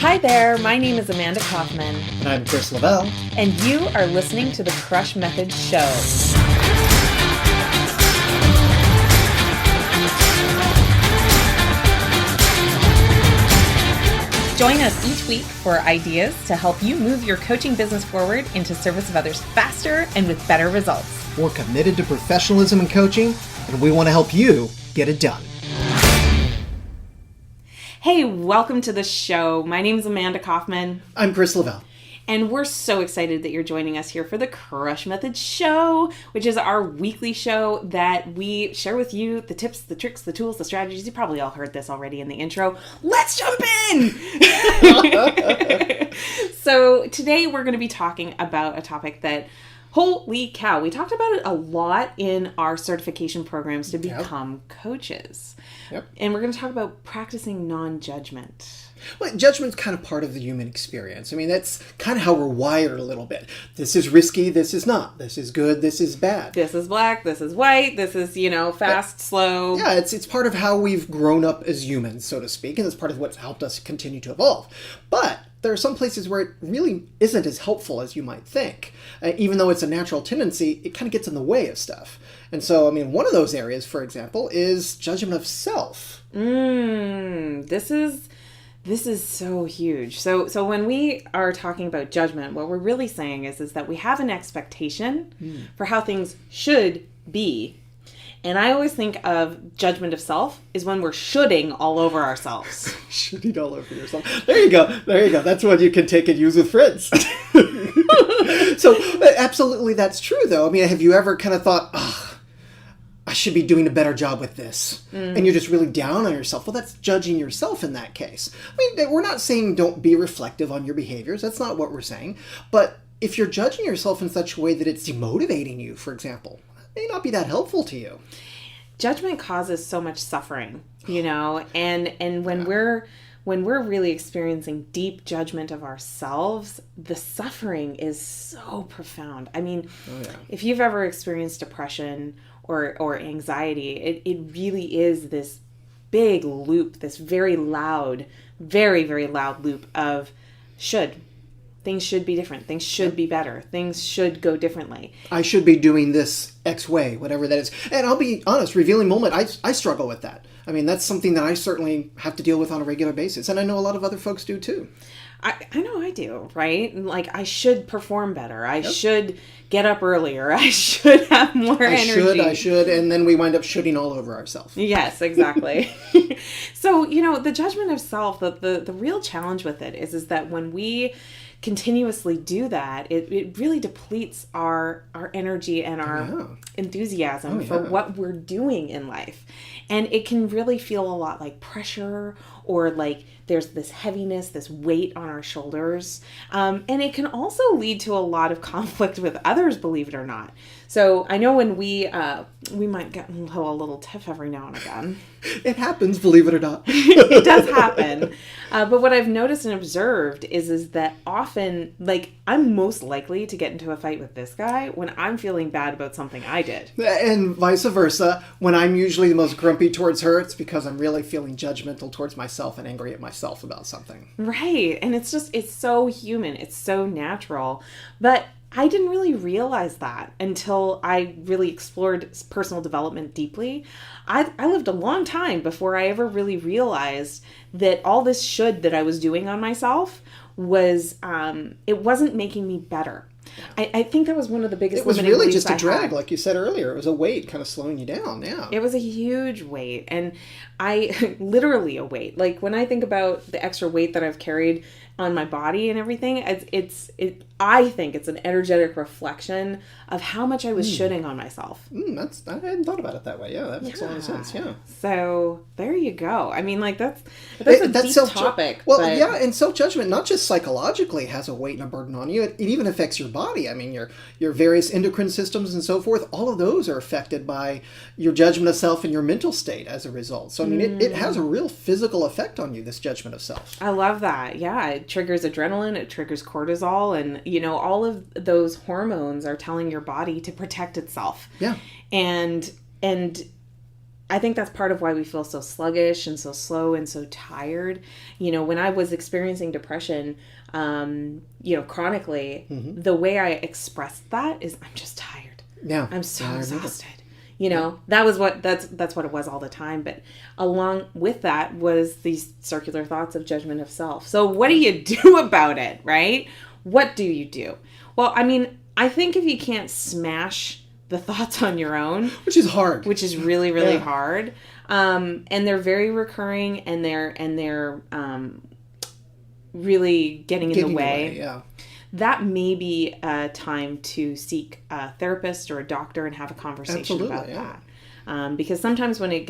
Hi there, my name is Amanda Kaufman. And I'm Chris Lavelle. And you are listening to the Crush Method Show. Join us each week for ideas to help you move your coaching business forward into service of others faster and with better results. We're committed to professionalism in coaching, and we want to help you get it done. Hey, welcome to the show. My name is Amanda Kaufman. I'm Chris Lavelle. And we're so excited that you're joining us here for the Crush Method Show, which is our weekly show that we share with you the tips, the tricks, the tools, the strategies. You probably all heard this already in the intro. Let's jump in! So today we're going to be talking about a topic that, holy cow, we talked about it a lot in our certification programs to become coaches. Yep. And we're going to talk about practicing non-judgment. Well, judgment's kind of part of the human experience. I mean, that's kind of how we're wired a little bit. This is risky, this is not. This is good, this is bad. This is black, this is white, this is, fast, slow. Yeah, it's part of how we've grown up as humans, so to speak, and it's part of what's helped us continue to evolve. But there are some places where it really isn't as helpful as you might think. Even though it's a natural tendency, it kind of gets in the way of stuff. And so, I mean, one of those areas, for example, is judgment of self. This is so huge. So when we are talking about judgment, what we're really saying is that we have an expectation for how things should be. And I always think of judgment of self is when we're shoulding all over ourselves. Shoulding all over yourself. There you go. That's one you can take and use with friends. So absolutely that's true, though. I mean, have you ever kind of thought, I should be doing a better job with this. And you're just really down on yourself. Well, that's judging yourself in that case. I mean, we're not saying don't be reflective on your behaviors. That's not what we're saying. But if you're judging yourself in such a way that it's demotivating you, for example, it may not be that helpful to you. Judgment causes so much suffering, and when we're really experiencing deep judgment of ourselves, the suffering is so profound. I mean, if you've ever experienced depression or anxiety, it really is this big loop, this very loud, very, very loud loop of should. Things should be different. Things should be better. Things should go differently. I should be doing this X way, whatever that is. And I'll be honest, revealing moment, I struggle with that. I mean, that's something that I certainly have to deal with on a regular basis. And I know a lot of other folks do too. I know I do, right? Like, I should perform better. I should get up earlier. I should have more energy. I should. And then we wind up shoulding all over ourselves. Yes, exactly. So, the judgment of self, the real challenge with it is that when we continuously do that, it really depletes our energy and our enthusiasm for what we're doing in life. And it can really feel a lot like pressure, or like there's this heaviness, this weight on our shoulders. And it can also lead to a lot of conflict with others, believe it or not. So I know when we might get into a little tiff every now and again. It happens, believe it or not. It does happen. But what I've noticed and observed is that often, like, I'm most likely to get into a fight with this guy when I'm feeling bad about something I did. And vice versa. When I'm usually the most grumpy towards her, it's because I'm really feeling judgmental towards myself and angry at myself about something. Right. And it's so human. It's so natural. But I didn't really realize that until I really explored personal development deeply. I lived a long time before I ever really realized that all this should that I was doing on myself was, it wasn't making me better. I think that was one of the biggest limiting beliefs I had. It was really just a drag, like you said earlier. It was a weight kind of slowing you down, yeah. It was a huge weight, and literally a weight. Like, when I think about the extra weight that I've carried on my body and everything, I think it's an energetic reflection of how much I was shoulding on myself. I hadn't thought about it that way. Yeah, that makes a lot of sense. Yeah. So there you go. I mean, like that's a deep topic. Well, yeah, and self-judgment not just psychologically has a weight and a burden on you. It even affects your body. I mean, your various endocrine systems and so forth. All of those are affected by your judgment of self and your mental state as a result. So I mean, it has a real physical effect on you. This judgment of self. I love that. Yeah, it triggers adrenaline. It triggers cortisol, and all of those hormones are telling your body to protect itself. Yeah. And I think that's part of why we feel so sluggish and so slow and so tired. When I was experiencing depression, chronically, the way I expressed that is I'm just tired. Yeah. I'm so exhausted. That's what it was all the time. But along with that was these circular thoughts of judgment of self. So what do you do about it, right? What do you do? Well, I mean, I think if you can't smash the thoughts on your own, which is hard, which is really, really hard, and they're very recurring, and they're really getting in the way. Yeah. That may be a time to seek a therapist or a doctor and have a conversation about that. Because sometimes when it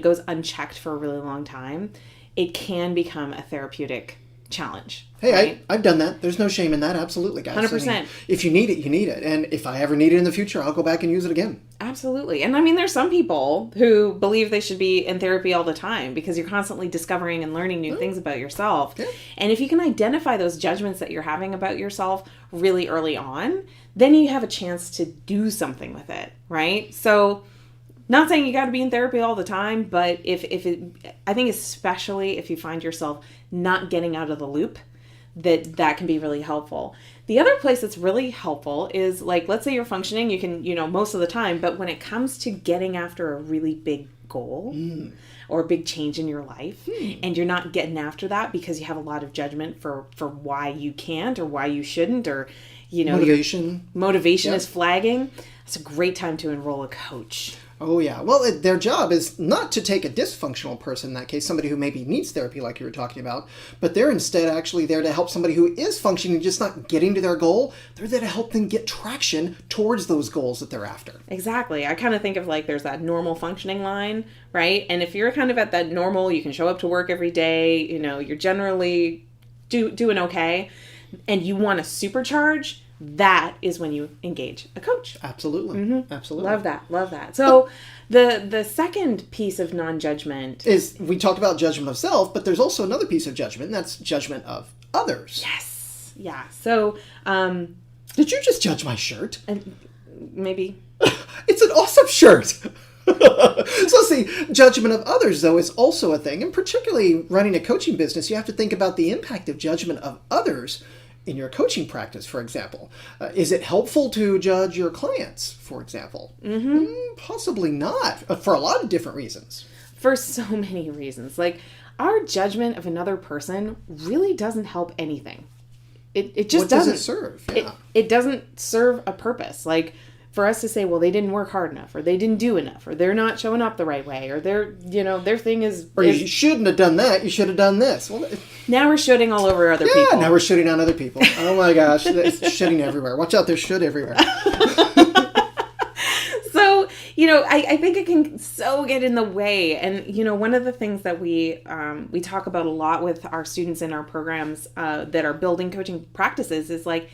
goes unchecked for a really long time, it can become a therapeutic challenge. Hey, right? I've done that. There's no shame in that. Absolutely, guys. 100%. I mean, if you need it, you need it. And if I ever need it in the future, I'll go back and use it again. Absolutely. And I mean, there's some people who believe they should be in therapy all the time because you're constantly discovering and learning new things about yourself. Yeah. And if you can identify those judgments that you're having about yourself really early on, then you have a chance to do something with it, right? So not saying you got to be in therapy all the time, but I think especially if you find yourself not getting out of the loop, that can be really helpful. The other place that's really helpful is, like, let's say you're functioning, you can, most of the time, but when it comes to getting after a really big goal or a big change in your life, and you're not getting after that because you have a lot of judgment for why you can't or why you shouldn't, or, motivation is flagging, it's a great time to enroll a coach. Oh, yeah. Well, their job is not to take a dysfunctional person, in that case, somebody who maybe needs therapy like you were talking about, but they're instead actually there to help somebody who is functioning, just not getting to their goal. They're there to help them get traction towards those goals that they're after. Exactly. I kind of think of, like, there's that normal functioning line, right? And if you're kind of at that normal, you can show up to work every day, you're generally doing okay, and you want to supercharge, that is when you engage a coach. Absolutely. Mm-hmm. Absolutely. Love that. So the second piece of non-judgment is, we talked about judgment of self, but there's also another piece of judgment, and that's judgment of others. Yes. Yeah. So did you just judge my shirt? Maybe. It's an awesome shirt. So see, judgment of others, though, is also a thing, and particularly running a coaching business, you have to think about the impact of judgment of others in your coaching practice, for example. Is it helpful to judge your clients, for example? Possibly not, for a lot of different reasons. For so many reasons. Like, our judgment of another person really doesn't help anything. It just doesn't. What does it serve? Yeah. It doesn't serve a purpose. Like, for us to say, well, they didn't work hard enough, or they didn't do enough, or they're not showing up the right way, or their thing is... Or you shouldn't have done that, you should have done this. Well, now we're shooting all over other people. Yeah, now we're shooting on other people. Oh my gosh, it's shitting everywhere. Watch out, there's shit everywhere. So, I think it can so get in the way. And, one of the things that we talk about a lot with our students in our programs that are building coaching practices is, like,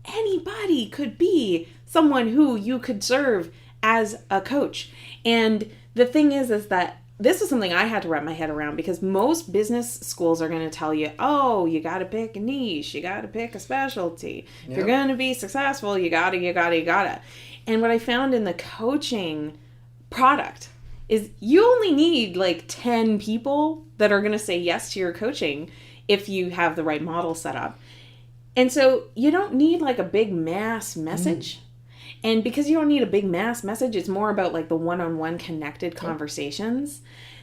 anybody could be someone who you could serve as a coach. And the thing is that this is something I had to wrap my head around, because most business schools are going to tell you, oh, you got to pick a niche, you got to pick a specialty. Yep. If you're going to be successful, you gotta. And what I found in the coaching product is you only need like 10 people that are going to say yes to your coaching if you have the right model set up. And so you don't need like a big mass message. And because you don't need a big mass message, it's more about like the one-on-one connected conversations.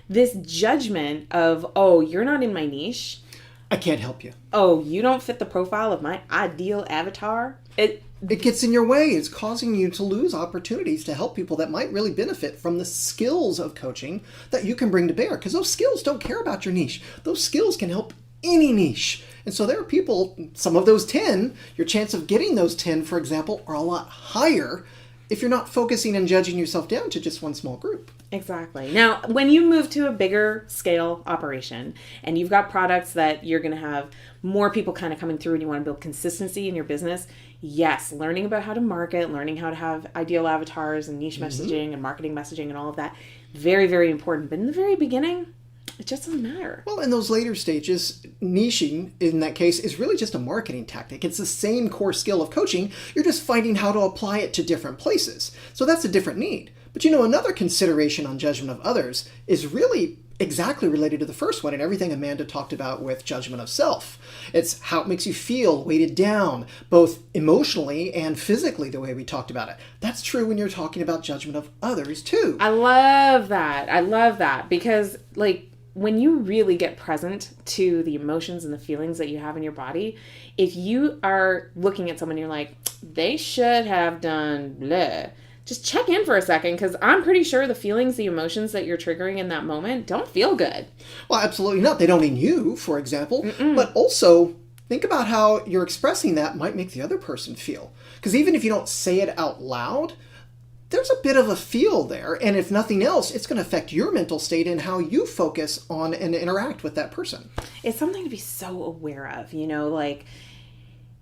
This judgment of, oh, you're not in my niche. I can't help you. Oh, you don't fit the profile of my ideal avatar. It gets in your way. It's causing you to lose opportunities to help people that might really benefit from the skills of coaching that you can bring to bear. Because those skills don't care about your niche. Those skills can help any niche. And so there are people, some of those 10, your chance of getting those 10, for example, are a lot higher if you're not focusing and judging yourself down to just one small group. Exactly. Now, when you move to a bigger scale operation and you've got products that you're going to have more people kind of coming through and you want to build consistency in your business, yes, learning about how to market, learning how to have ideal avatars and niche messaging and marketing messaging and all of that, very, very important. But in the very beginning, it just doesn't matter. Well, in those later stages, niching, in that case, is really just a marketing tactic. It's the same core skill of coaching. You're just finding how to apply it to different places. So that's a different need. But another consideration on judgment of others is really exactly related to the first one and everything Amanda talked about with judgment of self. It's how it makes you feel weighted down, both emotionally and physically, the way we talked about it. That's true when you're talking about judgment of others, too. I love that. I love that because, when you really get present to the emotions and the feelings that you have in your body, if you are looking at someone and you're like, they should have done blah, just check in for a second, because I'm pretty sure the feelings, the emotions that you're triggering in that moment don't feel good. Well, absolutely not. They don't mean you, for example. But also, think about how you're expressing that might make the other person feel. Because even if you don't say it out loud, there's a bit of a feel there. And if nothing else, it's going to affect your mental state and how you focus on and interact with that person. It's something to be so aware of,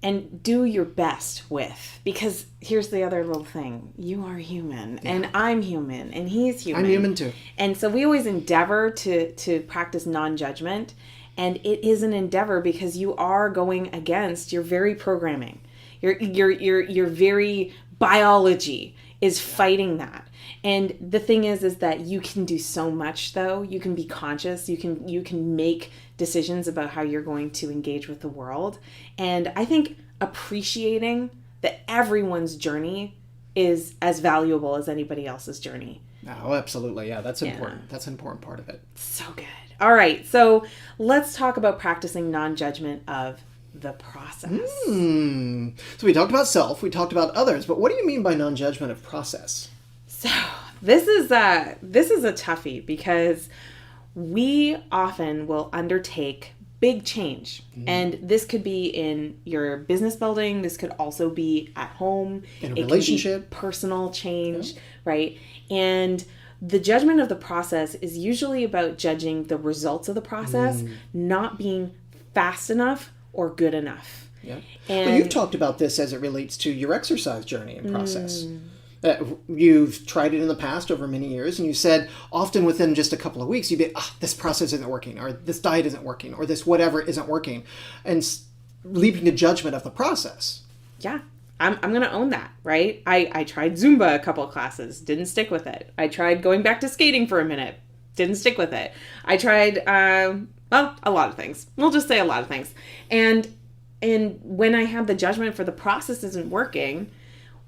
and do your best with. Because here's the other little thing. You are human, and I'm human, and he's human. I'm human too. And so we always endeavor to practice non-judgment. And it is an endeavor because you are going against your very programming. Your very biology is fighting that. And the thing is that you can do so much, though. You can be conscious. You can make decisions about how you're going to engage with the world. And I think appreciating that everyone's journey is as valuable as anybody else's journey. Oh, absolutely. Yeah, that's important. That's an important part of it. So good. All right. So let's talk about practicing non-judgment of the process. So we talked about self, we talked about others, but what do you mean by non-judgment of process? So this is a toughie because we often will undertake big change. And this could be in your business building. This could also be at home. In a relationship. Could be personal change, right? And the judgment of the process is usually about judging the results of the process, not being fast enough or good enough. Yeah. And well, you've talked about this as it relates to your exercise journey and process. You've tried it in the past over many years, and you said often within just a couple of weeks, you'd be, this process isn't working, or this diet isn't working, or this whatever isn't working, and leaping to judgment of the process. Yeah. I'm going to own that, right? I tried Zumba a couple of classes, didn't stick with it. I tried going back to skating for a minute, didn't stick with it. I tried, a lot of things. We'll just say a lot of things. And when I had the judgment for the process isn't working,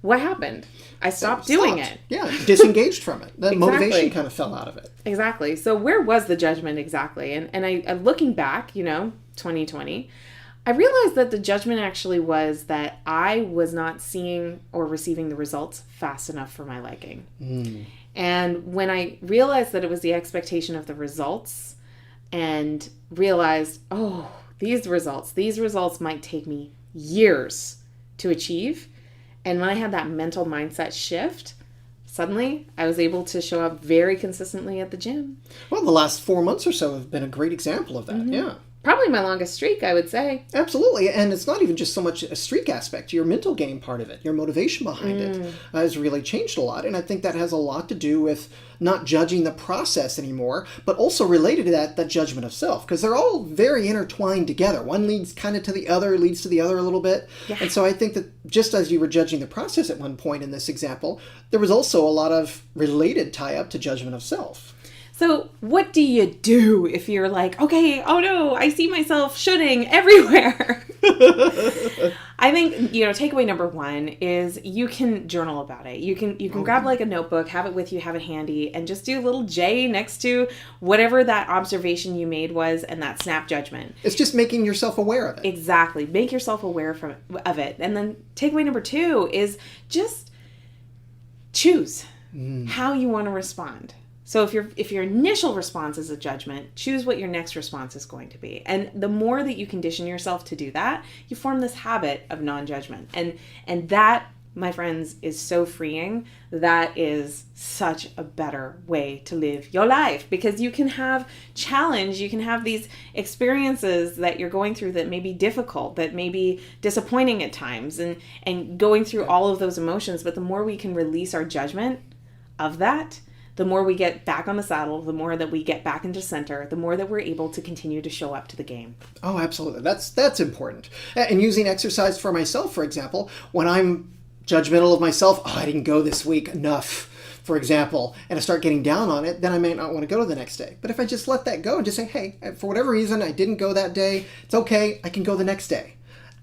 what happened? I stopped doing it. Yeah, disengaged from it. That Exactly. motivation kind of fell out of it. Exactly. So where was the judgment exactly? And I looking back, 2020, I realized that the judgment actually was that I was not seeing or receiving the results fast enough for my liking. And when I realized that it was the expectation of the results and realized, these results might take me years to achieve. And when I had that mental mindset shift, suddenly I was able to show up very consistently at the gym. Well, the last 4 months or so have been a great example of that. Yeah. Probably my longest streak, I would say. Absolutely. And it's not even just so much a streak aspect. Your mental game part of it, your motivation behind it has really changed a lot. And I think that has a lot to do with not judging the process anymore, but also related to that judgment of self, because they're all very intertwined together. One leads kind of to the other, leads to the other a little bit. Yeah. And so I think that just as you were judging the process at one point in this example, there was also a lot of related tie-up to judgment of self. So what do you do if you're like, okay, oh no, I see myself shooting everywhere? I think, takeaway number one is you can journal about it. You can grab like a notebook, have it with you, have it handy, and just do a little J next to whatever that observation you made was and that snap judgment. It's just making yourself aware of it. Exactly. Make yourself aware of it. And then takeaway number two is just choose how you want to respond. So if your initial response is a judgment, choose what your next response is going to be. And the more that you condition yourself to do that, you form this habit of non-judgment. And that, my friends, is so freeing. That is such a better way to live your life, because you can have challenge, you can have these experiences that you're going through that may be difficult, that may be disappointing at times, and going through all of those emotions. But the more we can release our judgment of that, the more we get back on the saddle, the more that we get back into center, the more that we're able to continue to show up to the game. Oh, absolutely. That's important. And using exercise for myself, for example, when I'm judgmental of myself, I didn't go this week enough. for example, and I start getting down on it, then I may not want to go the next day. But if I just let that go and just say, hey, for whatever reason, I didn't go that day, it's okay, I can go the next day.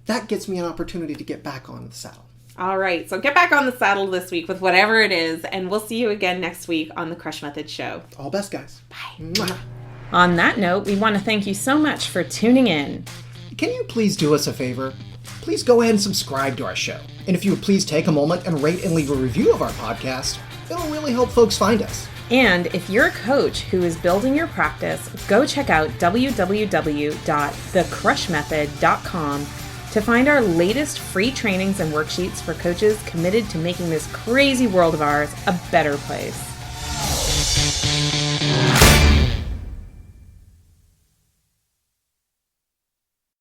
That gives me an opportunity to get back on the saddle. All right, so get back on the saddle this week with whatever it is, and we'll see you again next week on the Crush Method Show. All best, guys. Bye. Mwah. On that note, we want to thank you so much for tuning in. Can you please do us a favor? Please go ahead and subscribe to our show. And if you would please take a moment and rate and leave a review of our podcast, it'll really help folks find us. And if you're a coach who is building your practice, go check out www.thecrushmethod.com to find our latest free trainings and worksheets for coaches committed to making this crazy world of ours a better place.